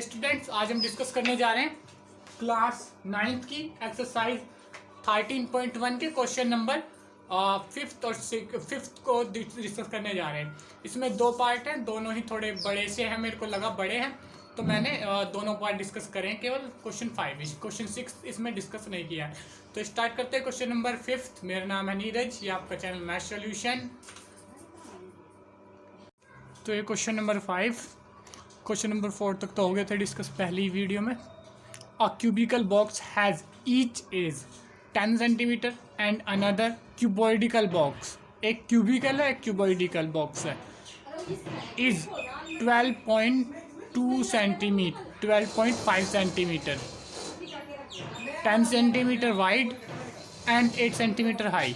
Students, आज हम discuss करने जा रहे हैं क्लास 9th की एक्सरसाइज 13.1 के क्वेश्चन नंबर 5th और 5th को डिस्कस करने जा रहे हैं। इसमें दो पार्ट हैं, दोनों ही थोड़े बड़े से हैं, मेरे को लगा बड़े हैं तो मैंने दोनों पार्ट डिस्कस करें। केवल क्वेश्चन 5 क्वेश्चन 6 इसमें डिस्कस नहीं किया है। तो स्टार्ट करते हैं क्वेश्चन नंबर 5। मेरा नाम है नीरज, ये आपका चैनल मैथ सॉल्यूशन। तो ये क्वेश्चन नंबर 5, क्वेश्चन नंबर 4 तक तो हो गए थे डिस्कस पहली वीडियो में। A cubical box has each is 10 centimetre and another cuboidical box. एक क्यूबिकल है, एक क्यूबॉइडिकल बॉक्स है, is 12.2 centimetre 12.5 centimetre 10 centimetre wide and 8 centimetre high.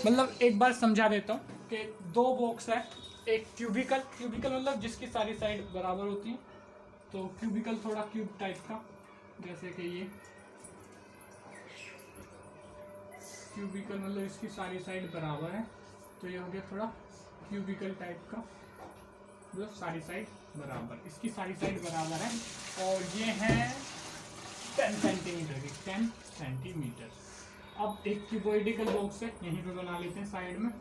मतलब एक बार समझा देता हूँ कि दो बॉक्स है, एक क्यूबिकल मतलब जिसकी सारी साइड बराबर होती है। तो क्यूबिकल थोड़ा क्यूब टाइप का, जैसे कि ये क्यूबिकल मतलब इसकी सारी साइड बराबर है, तो ये हो गया थोड़ा क्यूबिकल टाइप का, मतलब सारी साइड बराबर, इसकी सारी साइड बराबर है। और ये है 10 सेंटीमीटर की, 10 सेंटीमीटर। अब एक क्यूबॉइडिकल बॉक्स है, यहीं पे बना लेते हैं साइड में।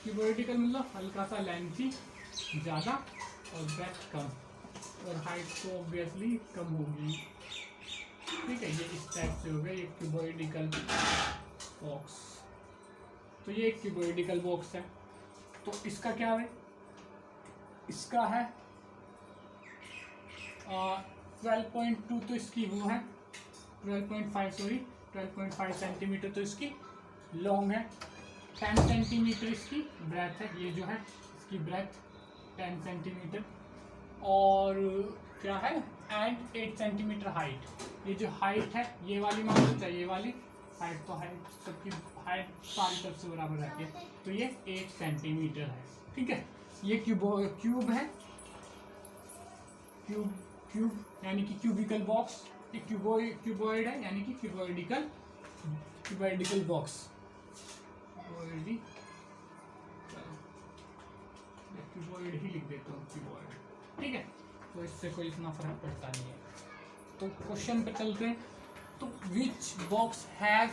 क्यूबॉइडिकल मतलब हल्का सा लेंथी ज़्यादा और ब्रेथ कम, और हाइट तो ऑब्वियसली कम होगी। ठीक है, ये इस टाइप से हो गया ये क्यूबॉइडिकल बॉक्स। तो ये एक क्यूबॉइडिकल बॉक्स है। तो इसका क्या है, इसका है 12.2, तो इसकी वो है 12.5 सेंटीमीटर, तो इसकी लॉन्ग है। 10 सेंटीमीटर इसकी ब्रेथ है, ये जो है इसकी ब्रेथ 10 सेंटीमीटर, और क्या है एंड 8 सेंटीमीटर हाइट। ये जो हाइट है ये वाली मान लो, चाहिए वाली हाइट, तो हाइट सबकी हाइट सारी तरफ से बराबर रहती है, तो ये 8 सेंटीमीटर है। ठीक है, ये क्यूब है, क्यूब यानी कि क्यूबिकल बॉक्स। ये क्यूबॉइड है यानी कि क्यूबॉइडिकल बॉक्स। क्यूबॉइड ही लिख देता हूँ, क्यूबॉइड। ठीक है, तो इससे कोई इतना फर्क पड़ता नहीं है। तो क्वेश्चन पे चलते हैं। तो which box has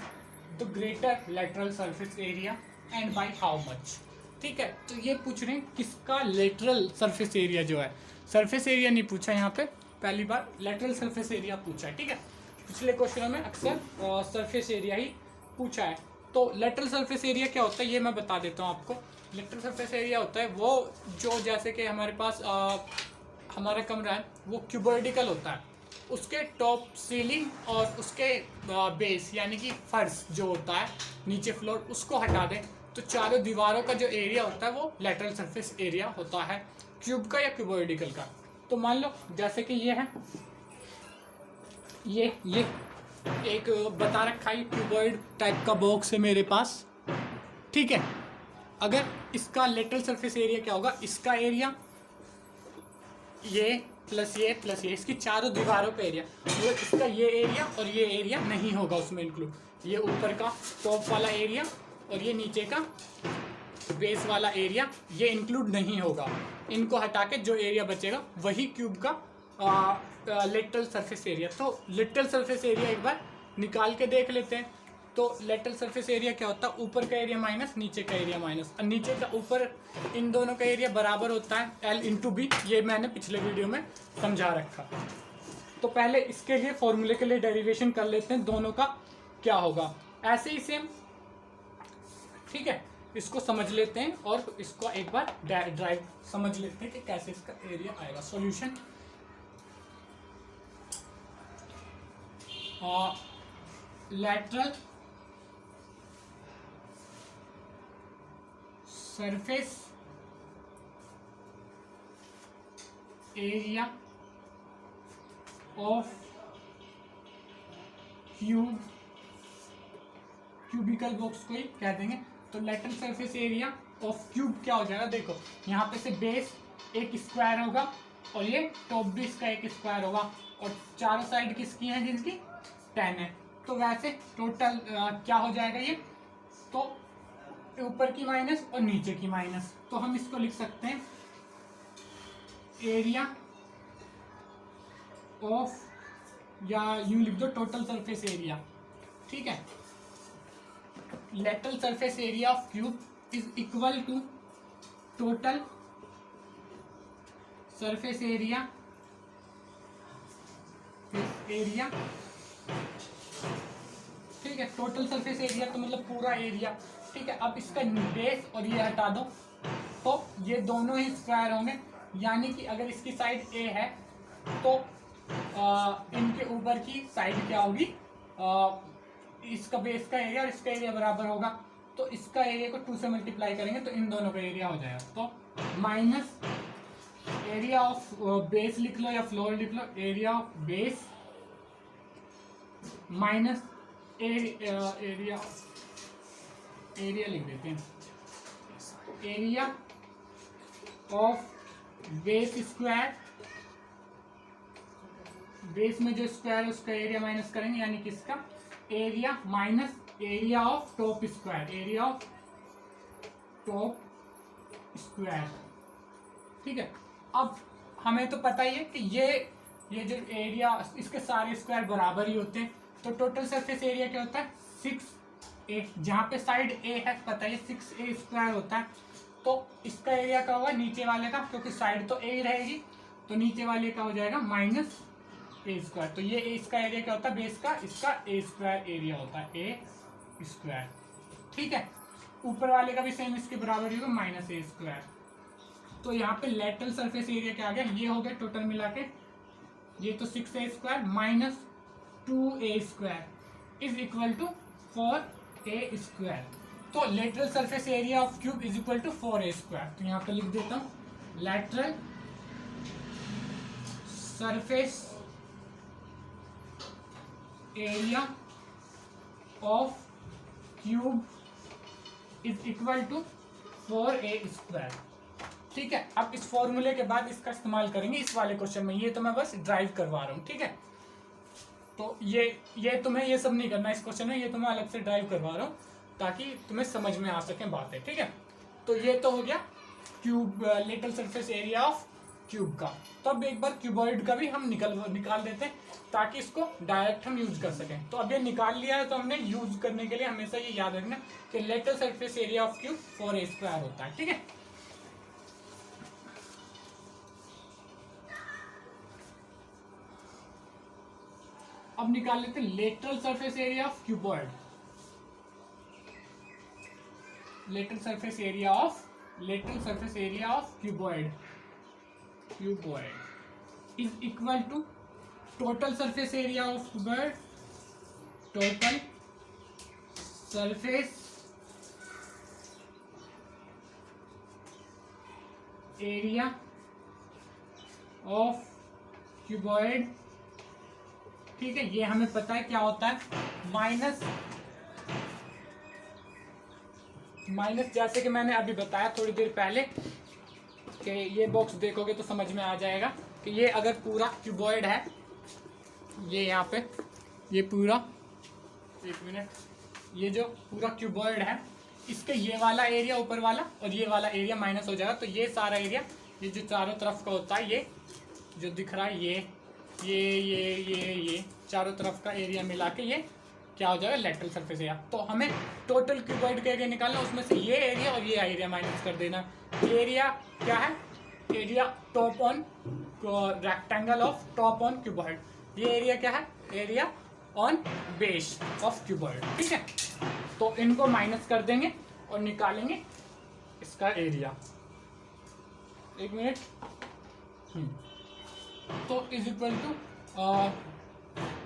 the greater lateral surface area and by how much. ठीक है, तो ये पूछ रहे हैं किसका लेटरल सरफेस एरिया जो है, सरफेस एरिया नहीं पूछा यहाँ पे, पहली बार लेटरल सरफेस एरिया पूछा है। ठीक है, पिछले क्वेश्चनों में अक्सर सरफेस एरिया ही पूछा है। तो लेटरल सरफेस एरिया क्या होता है ये मैं बता देता हूँ आपको। लेटरल सरफेस एरिया होता है वो जो, जैसे कि हमारे पास हमारा कमरा है वो क्यूबॉइडिकल होता है, उसके टॉप सीलिंग और उसके बेस यानी कि फर्श जो होता है नीचे फ्लोर, उसको हटा दें तो चारों दीवारों का जो एरिया होता है वो लेटरल सरफेस एरिया होता है, क्यूब का या क्यूबॉइडिकल का। तो मान लो जैसे कि ये है, ये एक बता रखा है क्यूबॉइड टाइप का बॉक्स है मेरे पास। ठीक है, अगर इसका लेटरल सरफेस एरिया क्या होगा, इसका एरिया ये प्लस ये इसकी चारों दीवारों का एरिया, तो इसका ये एरिया और ये एरिया नहीं होगा उसमें इंक्लूड, ये ऊपर का टॉप वाला एरिया और ये नीचे का बेस वाला एरिया ये इंक्लूड नहीं होगा। इनको हटा के जो एरिया बचेगा वही क्यूब का लेटरल सरफेस एरिया। तो लेटरल सरफेस एरिया एक बार निकाल के देख लेते हैं। तो लेटरल सरफेस एरिया क्या होता है, ऊपर का एरिया माइनस नीचे का एरिया माइनस, और नीचे का ऊपर, इन दोनों का एरिया बराबर होता है L इंटू बी। ये मैंने पिछले वीडियो में समझा रखा। तो पहले इसके लिए फॉर्मूले के लिए डेरिवेशन कर लेते हैं, दोनों का क्या होगा, ऐसे ही सेम। ठीक है, इसको समझ लेते हैं और इसको एक बार ड्राइव समझ लेते हैं कि कैसे इसका एरिया आएगा। Solution, lateral surface area of cubical box को ही कह देंगे। तो lateral surface area of cube क्या हो जाएगा, देखो यहाँ पे से बेस एक स्क्वायर होगा और ये टॉप भी इसका एक स्क्वायर होगा, और चारों साइड किसकी है, जिनकी 10 है। तो वैसे टोटल क्या हो जाएगा ये, तो ऊपर की माइनस और नीचे की माइनस, तो हम इसको लिख सकते हैं एरिया ऑफ, या यूं लिख दो टोटल सरफेस एरिया, ठीक है। Lateral surface area of cube is equal to total surface area ठीक है। टोटल सरफेस एरिया तो मतलब पूरा एरिया, ठीक है। अब इसका बेस और ये हटा दो तो ये दोनों ही स्क्वायर होंगे, यानी कि अगर इसकी साइड ए है तो इनके ऊपर की साइड क्या होगी, इसका बेस का एरिया और इसका एरिया बराबर होगा। तो इसका एरिया को 2 से मल्टीप्लाई करेंगे तो इन दोनों का एरिया हो जाएगा। तो माइनस एरिया ऑफ बेस लिख लो या फ्लोर लिख लो, area of base minus area लिख देते हैं, area of base square, base में जो स्क्वायर है उसका एरिया माइनस करेंगे, यानी कि इसका area minus area of top square, area of top square, ठीक है। अब हमें तो पता ही है कि ये जो एरिया, इसके सारे स्क्वायर बराबर ही होते हैं। तो टोटल सरफेस एरिया क्या होता है 6a, जहाँ पे साइड ए है पता है 6a स्क्वायर होता है। तो इसका एरिया क्या होगा नीचे वाले का, क्योंकि साइड तो ए ही रहेगी, तो नीचे वाले का हो जाएगा माइनस ए स्क्वायर। तो ये इसका एरिया क्या होता है बेस का, इसका ए स्क्वायर एरिया होता है, ए स्क्वायर, ठीक है। ऊपर वाले का भी सेम इसके बराबर ही होगा माइनस ए स्क्वायर। तो यहाँ पे लेटरल सरफेस एरिया क्या आ गया, ये हो गया टोटल मिला के, ये तो 6a square minus 2a square is equal to 4a square. तो lateral surface area of cube is equal to 4a square. तो यहाँ पे लिख देता हूँ lateral surface area of cube is equal to 4a square, ठीक है। अब इस फॉर्मूले के बाद इसका इस्तेमाल करेंगे इस वाले क्वेश्चन में, ये तो मैं बस ड्राइव करवा रहा हूँ, ठीक है। तो ये तुम्हें ये सब नहीं करना इस क्वेश्चन में, ये तुम्हें अलग से ड्राइव करवा रहा हूँ ताकि तुम्हें समझ में आ सके बातें, ठीक है। तो ये तो हो गया cube, lateral surface area of cube का। तो अब एक बार क्यूबॉइड का भी हम निकाल देते हैं ताकि इसको डायरेक्ट हम यूज कर सकें। तो अब ये निकाल लिया है तो हमने यूज करने के लिए हमेशा ये याद रखना कि lateral surface area of cube 4a square होता है, ठीक है। अब निकाल लेते हैं lateral surface area of cuboid, lateral surface area of cuboid is equal to total surface area of cuboid, total surface area of cuboid, ठीक है। ये हमें पता है क्या होता है माइनस जैसे कि मैंने अभी बताया थोड़ी देर पहले कि ये बॉक्स देखोगे तो समझ में आ जाएगा कि ये अगर पूरा क्यूबॉइड है, ये यहाँ पे ये पूरा, एक मिनट, ये जो पूरा क्यूबॉइड है इसके ये वाला एरिया ऊपर वाला और ये वाला एरिया माइनस हो जाएगा। तो ये सारा एरिया, ये जो चारों तरफ का होता है, ये जो दिख रहा है ये चारों तरफ का एरिया मिला के ये क्या हो जाएगा लेटरल सरफेस एरिया। तो हमें टोटल क्यूबॉइड का एरिया निकालना, उसमें से ये एरिया और ये एरिया माइनस कर देना। ये एरिया क्या है, area top on rectangle of top on cuboid, ये एरिया क्या है, area on base of cuboid, ठीक है। तो इनको माइनस कर देंगे और निकालेंगे इसका एरिया, एक मिनट। तो इज इक्वल टू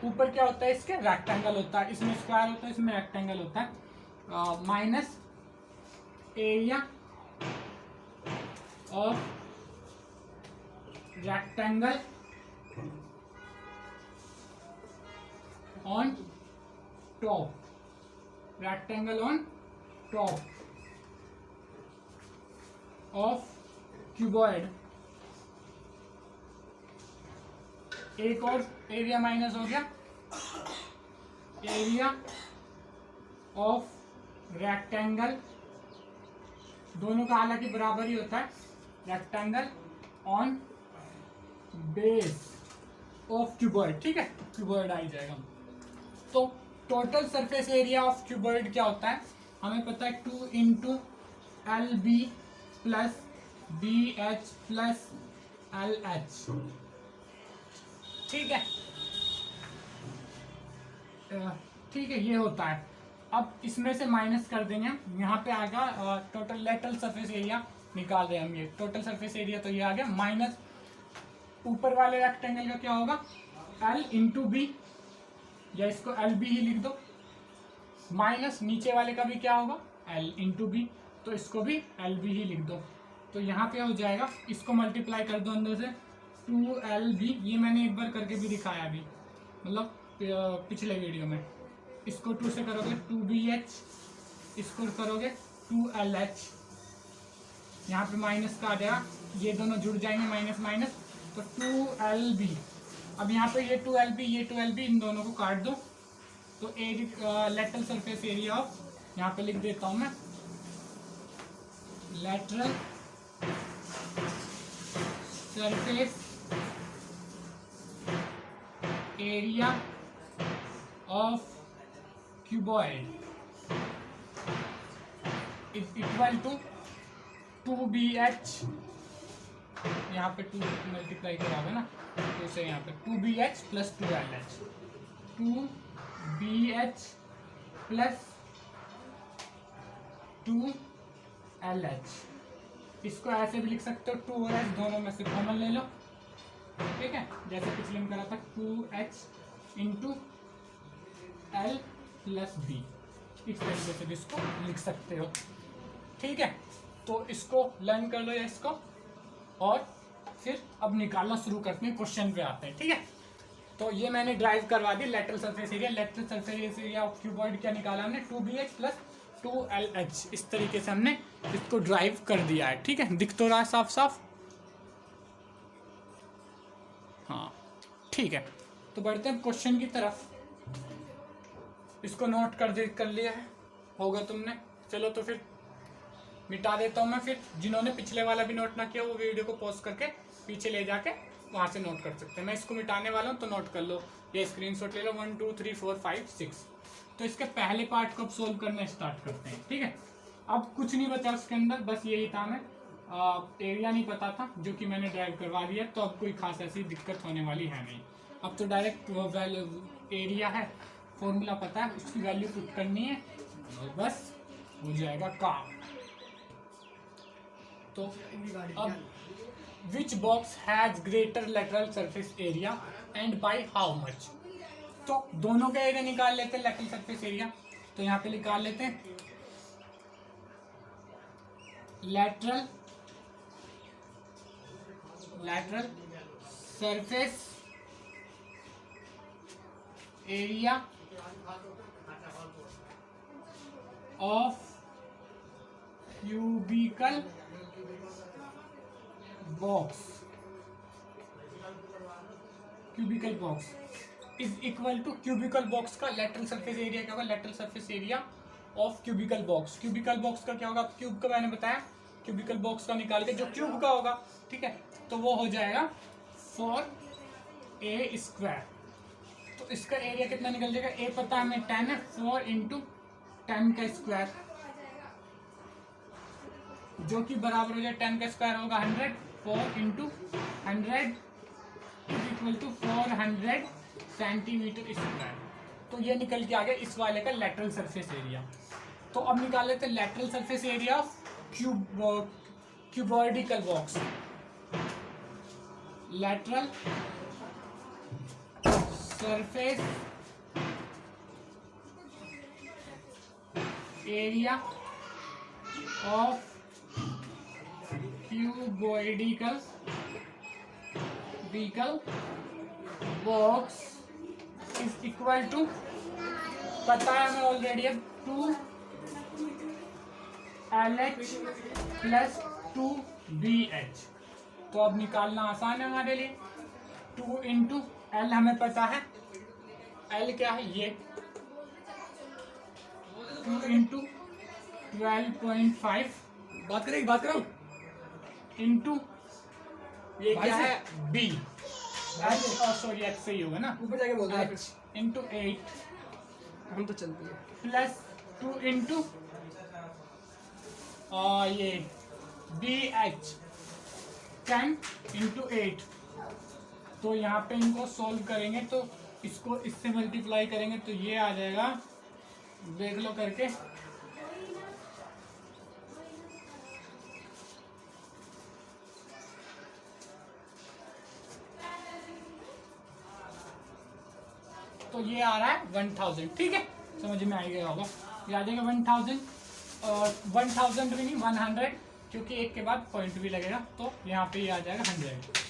ऊपर क्या होता है इसके रेक्टेंगल होता है, इसमें स्क्वायर होता है, इसमें रेक्टेंगल होता है, minus area of rectangle on top, rectangle on top of cuboid. एक और एरिया माइनस हो गया, एरिया ऑफ रेक्टेंगल, दोनों का हालांकि बराबर ही होता है, rectangle on base of cuboid, ठीक है, क्यूबॉइड आ ही जाएगा। तो total surface area of cuboid क्या होता है, हमें पता है 2 into L B plus B H plus L H, ठीक है, ठीक है, ये होता है। अब इसमें से माइनस कर देंगे हम, यहाँ पे आएगा टोटल लेटरल सरफेस एरिया निकाल रहे हैं हम, ये टोटल सरफेस एरिया, तो ये आ गया माइनस ऊपर वाले रेक्टेंगल का क्या होगा एल इंटू बी, या इसको एल बी ही लिख दो, माइनस नीचे वाले का भी क्या होगा एल इंटू बी, तो इसको भी एल बी ही लिख दो। तो यहाँ पे हो जाएगा, इसको मल्टीप्लाई कर दो अंदर से 2LB, ये मैंने एक बार करके भी दिखाया अभी, मतलब पिछले वीडियो में। इसको 2 से करोगे 2BH, इसको करोगे 2LH, यहाँ पे माइनस का आ जाएगा, ये दोनों जुड़ जाएंगे माइनस माइनस, तो 2LB। अब यहाँ पे ये 2LB ये 2LB, इन दोनों को काट दो, तो लेटरल सरफेस एरिया ऑफ, यहाँ पे लिख देता हूँ मैं, lateral surface area of cuboid is equal to 2BH, यहाँ पे 2 मल्टीप्लाई कराओगे ना, तो से यहाँ पे 2BH plus 2LH, 2BH plus 2LH। इसको ऐसे भी लिख सकते हो 2 और H दोनों में से कॉमन ले लो, ठीक है, जैसे पिछले में करा था 2H into L plus B, इस तरीके से भी इसको लिख सकते हो, ठीक है। तो इसको लर्न कर लो या इसको, और फिर अब निकालना शुरू करते हैं, क्वेश्चन पे आते हैं, ठीक है। तो ये मैंने ड्राइव करवा दी lateral surface area, lateral surface area of cuboid क्या निकाला हमने 2BH प्लस 2LH, इस तरीके से हमने इसको ड्राइव कर दिया है, ठीक है, दिख तो रहा है साफ साफ, हाँ ठीक है। तो बढ़ते हैं क्वेश्चन की तरफ, इसको नोट कर लिया है होगा तुमने, चलो तो फिर मिटा देता हूँ मैं, फिर जिन्होंने पिछले वाला भी नोट ना किया वो वीडियो को पॉज करके पीछे ले जाके वहाँ से नोट कर सकते हैं। मैं इसको मिटाने वाला हूँ तो नोट कर लो, ये स्क्रीनशॉट ले लो, 1 2 3 4 5 6। तो इसके पहले पार्ट को अब सोल्व करना स्टार्ट करते हैं, ठीक है। अब कुछ नहीं बचा उसके अंदर, बस यही था, मैं एरिया नहीं पता था जो कि मैंने ड्राइव करवा दिया, तो अब कोई खास ऐसी दिक्कत होने वाली है नहीं। अब तो डायरेक्ट वैल्यू एरिया है, फॉर्मूला पता है, उसकी वैल्यू पुट करनी है और बस हो जाएगा काम। तो अब which box has greater lateral surface area and by how much, तो दोनों का एरिया निकाल लेते हैं, लेटरल सरफेस एरिया, तो यहाँ पे निकाल लेते हैं lateral surface area of cubical box is equal to, cubical box का लेटरल सरफेस एरिया क्या होगा, lateral surface area of cubical box. Cubical box का क्या होगा, क्यूब का मैंने बताया, क्यूबिकल बॉक्स का निकाल के जो क्यूब का होगा, ठीक है, तो वो हो जाएगा 4A²। तो इसका एरिया कितना निकल जाएगा, ए पता है हमें 10 है, 4 इंटू 10 का स्क्वायर, जो कि बराबर हो जाए 10 का स्क्वायर होगा 100, 4 into 100 is equal to 400 centimetre square. तो ये निकल के आ गया इस वाले का लेटरल सरफेस एरिया। तो अब निकाल लेते हैं lateral surface area of cuboidical box, lateral surface area of cuboidical box is equal to, पता है हमें ऑलरेडी, अब 2LH प्लस 2BH। तो अब निकालना आसान है हमारे लिए, 2 इंटू L हमें पता है, L क्या है ये 2 इंटू 12.5, बात करो इंटू ये क्या है B, सॉरी एच से ही होगा ना, ऊपर जाके बोल एच इंटू 8 हम तो चलती है प्लस 2 इंटू ये बी एच 10 इंटू 8। तो यहाँ पे इनको सोल्व करेंगे तो इसको इससे मल्टीप्लाई करेंगे तो ये आ जाएगा, देख लो करके, तो ये आ रहा है 1000। ठीक है, समझ में आ गया होगा, ये आ जाएगा 1000 और 1000 भी नहीं 100, क्योंकि एक के बाद पॉइंट भी लगेगा तो यहाँ पे ये आ जाएगा 100।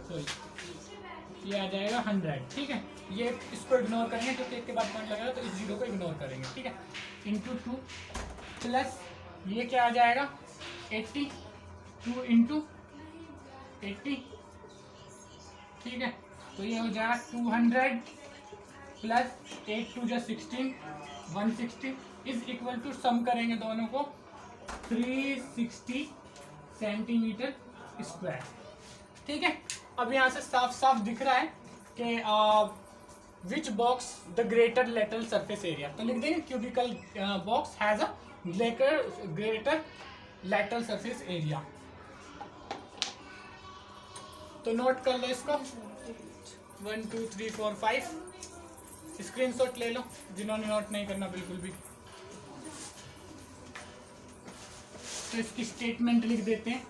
सॉरी ये आ जाएगा 100। ठीक है, ये इसको इग्नोर करेंगे क्योंकि एक के बाद पॉइंट लगेगा तो इस जीरो को इग्नोर करेंगे। ठीक है, इंटू 2 प्लस ये क्या आ जाएगा 80, 2 इंटू 80। ठीक है, तो ये हो जाएगा 200 प्लस 8 2 जा 16, 160 इज इक्वल टू, सम करेंगे दोनों को, 360 सेंटीमीटर स्क्वायर। ठीक है, अब यहाँ से साफ साफ दिख रहा है कि which box the greater lateral surface area, तो लिख देंगे cubicle box has a greater lateral surface area. तो नोट कर लो इसको, 1 2 3 4 5, स्क्रीनशॉट ले लो जिन्होंने नोट नहीं करना बिल्कुल भी। तो इसकी स्टेटमेंट लिख देते हैं,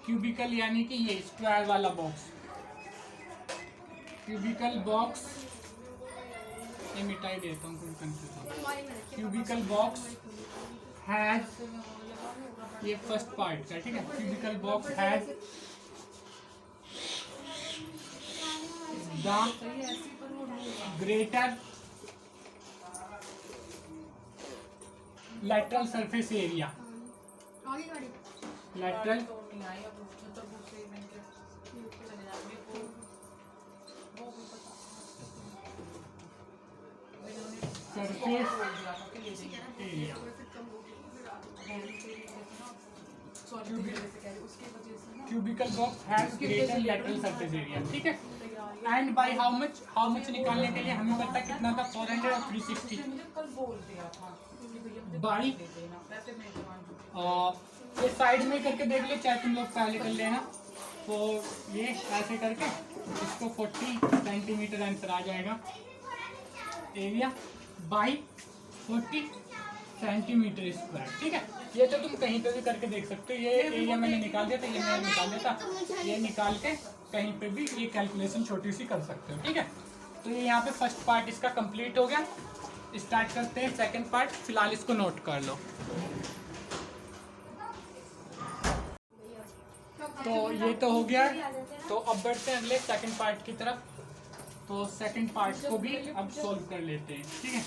क्यूबिकल यानी कि ये स्क्वायर वाला बॉक्स, क्यूबिकल बॉक्स, ये मिटाई देता हूँ कोई कंफ्यूजन। क्यूबिकल बॉक्स हैज, ये फर्स्ट पार्ट का, ठीक है, cubicle box has the greater lateral surface area, lateral surface area, cubical box has greater lateral surface area। ठीक है, एंड बाय हाउ मच निकालने के लिए हमें पता कितना था, 400 और 360 बाई, ये साइड में करके देख लो, चाहे तुम लोग पहले कर लेना। तो ये ऐसे करके इसको 40 सेंटीमीटर आंसर आ जाएगा एरिया बाई 40 सेंटीमीटर स्क्वायर। ठीक है, ये तो तुम कहीं पे भी करके देख सकते हो, ये एरिया मैंने निकाल दिया था, ये मैंने निकाल दिया था, ये निकाल के कहीं पे भी ये कैलकुलेशन छोटी सी कर सकते हो। ठीक है, तो ये यहाँ पे फर्स्ट पार्ट इसका कंप्लीट हो गया। स्टार्ट करते हैं सेकंड पार्ट, फिलहाल इसको नोट कर लो। तो ये तो हो गया, तो अब बढ़ते हैं अगले सेकंड पार्ट की तरफ। तो सेकंड पार्ट को भी अब सॉल्व कर लेते हैं। ठीक है,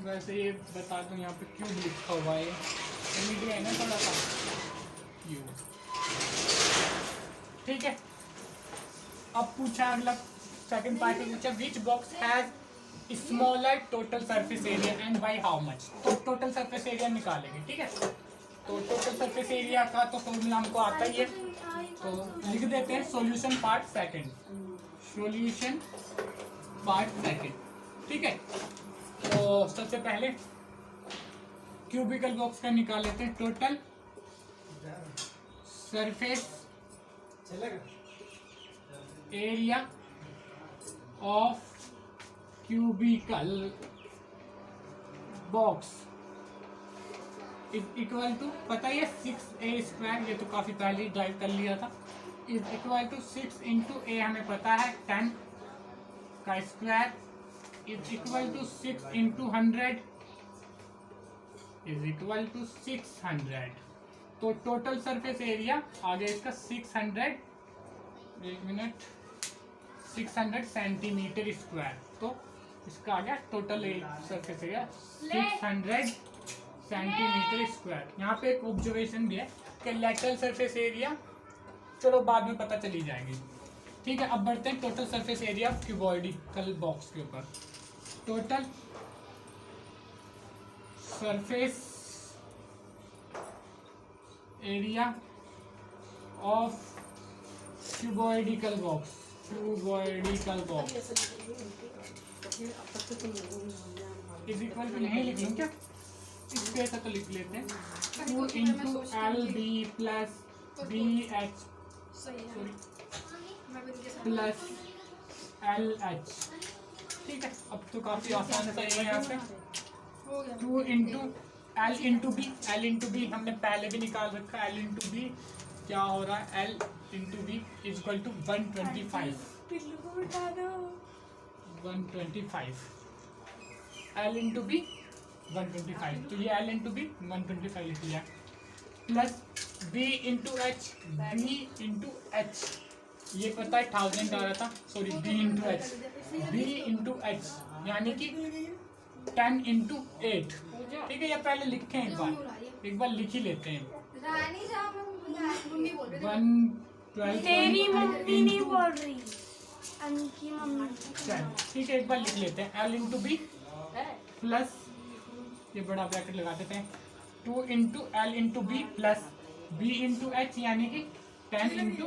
वैसे ये बता दूं, यहाँ पे क्यूब लिखा हुआ है, मीडिया है ना थोड़ा सा क्यूब। ठीक है, अब पूछा अगला सेकंड पार्ट में पूछा which box has smaller total surface area and by how much. तो टोटल सरफेस एरिया निकालेंगे। ठीक है, तो टोटल सरफेस एरिया का तो फॉर्मूला हमको आता ही है, तो लिख देते हैं solution part second, solution part second. ठीक है, तो सबसे पहले क्यूबिकल बॉक्स का निकाल लेते हैं, total surface area of cubical box is equal to, पता है 6a स्क्वायर, ये तो काफी पहले ही ड्राइव कर लिया था, is equal to 6 into a हमें पता है 10 का square, is equal to 6 into 100 is equal to 600। तो टोटल सरफेस एरिया आ गया इसका 600, एक मिनट, 600 सेंटीमीटर स्क्वायर। तो इसका आ गया total surface area 600 centimetre square. यहाँ पे एक ऑब्जर्वेशन भी है कि लेटरल सरफेस एरिया चलो बाद में पता चली जाएंगी। ठीक है, अब बढ़ते हैं total surface area cuboidical box के ऊपर। Total surface area of cuboidical box is equal to, नहीं लिख लूँ क्या, इसके ऐसा तो लिख लेते हैं 2 into L B plus B H plus L H. ठीक है, अब तो काफी आसान है यहाँ पे। 2 इंटू एल इंटू बी हमने पहले भी निकाल रखा। एल इंटू बी क्या हो रहा है, L into B is equal to 125 L into B 125, तो ये एल इंटू बी 125 लिख लिया, प्लस बी इंटू एच, ये पता है 1000 आ रहा था, सॉरी बी इंटू एच यानी कि 10 इंटू 8। ठीक है, ये पहले लिखे हैं, एक बार लिख ही लेते हैं। 112 तेरी मम्मी नहीं बोल रही, उनकी मम्मी। ठीक है, एक बार लिख लेते हैं। एल इंटू बी प्लस, ये बड़ा ब्रैकेट लगा देते हैं, 2 into L into B plus B into H यानी कि 10 इंटू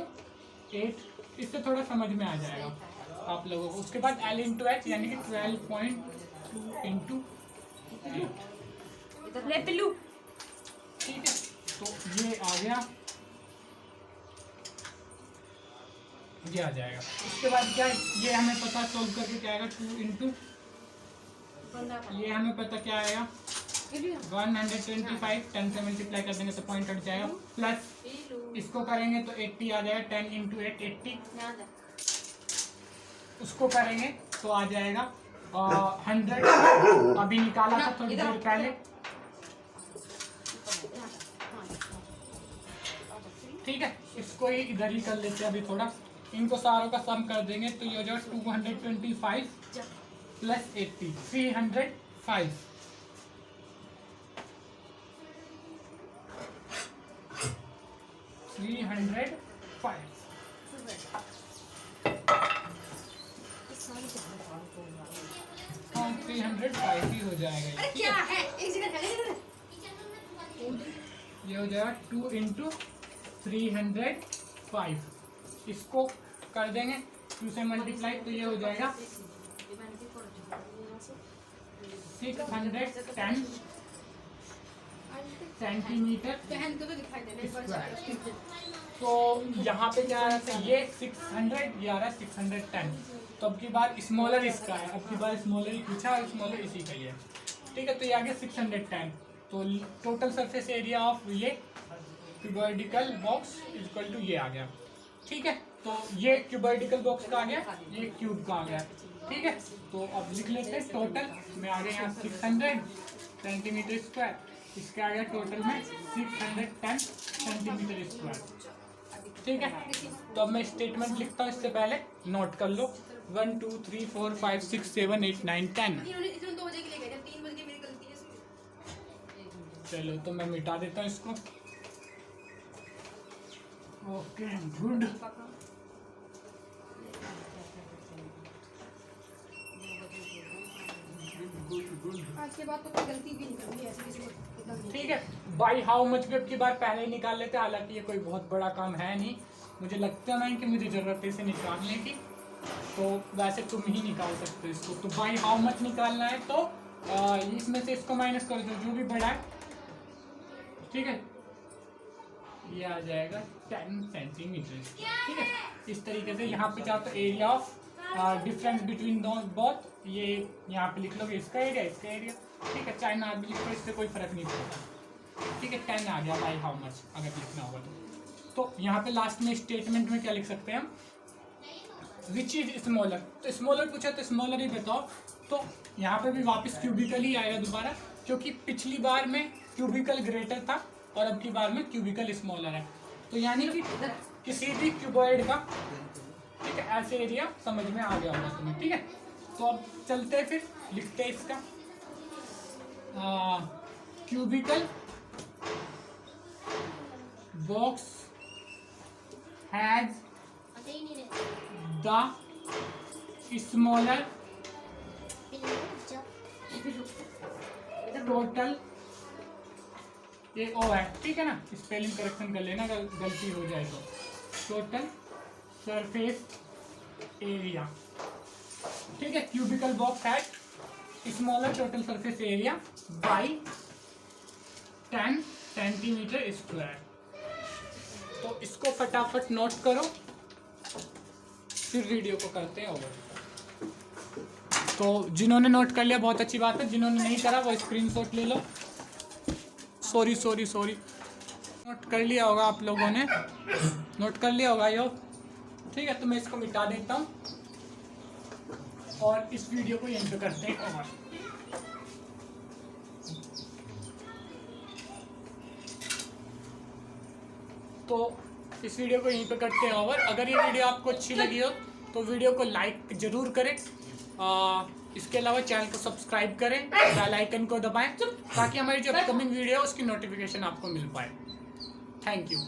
8। इससे थोड़ा समझ में आ जाएगा आप लोगों को। उसके बाद एल इंटू एच यानी कि 12.2 इंटू 8। ठीक है, तो ये आ गया, ये आ जाएगा। उसके बाद क्या, ये हमें पता सोल्व करके क्या आएगा, 2 इंटू, ये हमें पता क्या आएगा 125, 10 से मल्टीप्लाई कर देंगे तो पॉइंट हट जाएगा, प्लस इसको करेंगे तो 80 आ जाएगा, 10 इंटू 8 80, उसको करेंगे तो आ जाएगा 100, अभी निकाला था थोड़ी देर पहले। ठीक है, इसको ही इधर ही कर लेते हैं अभी थोड़ा, इनको सारों का सम कर देंगे तो ये हो जाएगा 225 प्लस 80 305। हाँ 305 ही हो जाएगा। अरे क्या है, एक जगह खड़े ये हो जाएगा 2 इंटू 305, इसको कर देंगे 2 से मल्टीप्लाई तो ये हो जाएगा 610 सेंटीमीटर बहन को तो दिखाई देना। तो यहाँ पे क्या आ रहा था, ये 600, ये आ रहा है 610। तो अब की बार स्मॉलर इसका है, अब की बार स्मॉलर ही पूछा और स्मॉलर इसी का ही है। ठीक है, तो ये आ गया 610। तो टोटल सरफेस एरिया ऑफ ये क्यूबॉइडिकल बॉक्स इक्वल टू ये आ गया। ठीक है, तो ये क्यूबॉइडिकल बॉक्स का आ गया, ये क्यूब का आ गया। ठीक है, तो अब लिख लेते हैं टोटल में आ गया यहाँ 600 सेंटीमीटर स्क्वायर, इसका आ गया टोटल में 610 सेंटीमीटर स्क्वायर। ठीक है, तो अब मैं स्टेटमेंट लिखता हूँ, इससे पहले नोट कर लो 1 2 3 4 5 6 7 8 9 10। इन्होंने 2 बजे के लिए गए थे, 3 बजे की मेरी गलती है। चलो तो मैं मिटा देता हूँ इसको। Okay good. आज के बाद तो कोई गलती भी नहीं करूंगी ऐसे किसी को। ठीक है, बाई हाउ मच भी अब की बार पहले ही निकाल लेते हैं, हालांकि ये कोई बहुत बड़ा काम है नहीं, मुझे लगता नहीं कि मुझे ज़रूरत है इसे निकालने की, तो वैसे तुम ही निकाल सकते हो इसको। तो बाई हाउ मच निकालना है तो इसमें से इसको माइनस कर दो, जो भी बड़ा है। ठीक है, ये आ जाएगा 10 सेंटीमीटर। ठीक है, इस तरीके से यहाँ पे चाहो तो area of difference between both, ये यहाँ पे लिख लोगे, इसका एरिया इसका एरिया। ठीक है, चाहे ना भी लिखो, इससे कोई फर्क नहीं पड़ता। ठीक है, 10 आ गया बाई हाउ मच अगर लिखना होगा तो यहाँ पे लास्ट में स्टेटमेंट में क्या लिख सकते हैं हम, विच इज स्मॉलर। तो स्मॉलर पूछा तो स्मॉलर ही बताओ, तो यहाँ पे भी वापस क्यूबिकल ही आएगा दोबारा, क्योंकि पिछली बार में क्यूबिकल ग्रेटर था और अब की बार में क्यूबिकल स्मॉलर है। तो यानी कि किसी भी क्यूबॉइड का, ठीक है, ऐसे एरिया समझ में आ गया होगा तुम्हें। ठीक है, तो अब चलते हैं, फिर लिखते हैं इसका क्यूबिकल बॉक्स हैज अच्छा ही नहीं रहता द स्मॉलर टोटल, ये ओ है, ठीक है ना, स्पेलिंग करेक्शन कर लेना अगर गलती हो जाए तो। टोटल सरफेस एरिया, ठीक है, cubical box had smaller total surface area by 10 centimetre square. तो इसको फटाफट नोट करो, फिर वीडियो को करते हैं ओवर। तो जिन्होंने नोट कर लिया बहुत अच्छी बात है, जिन्होंने नहीं करा वो स्क्रीनशॉट ले लो। सॉरी नोट कर लिया होगा आप लोगों ने, नोट कर लिया होगा यो, ठीक है। तो मैं इसको मिटा देता हूँ और इस वीडियो को यहीं पे करते हैं ओवर। तो इस वीडियो को यहीं पे करते हैं ओवर। अगर ये वीडियो आपको अच्छी लगी हो तो वीडियो को लाइक जरूर करें, इसके अलावा चैनल को सब्सक्राइब करें, बेल आइकन को दबाएं ताकि हमारी जो अपकमिंग वीडियो है उसकी नोटिफिकेशन आपको मिल पाए। Thank you.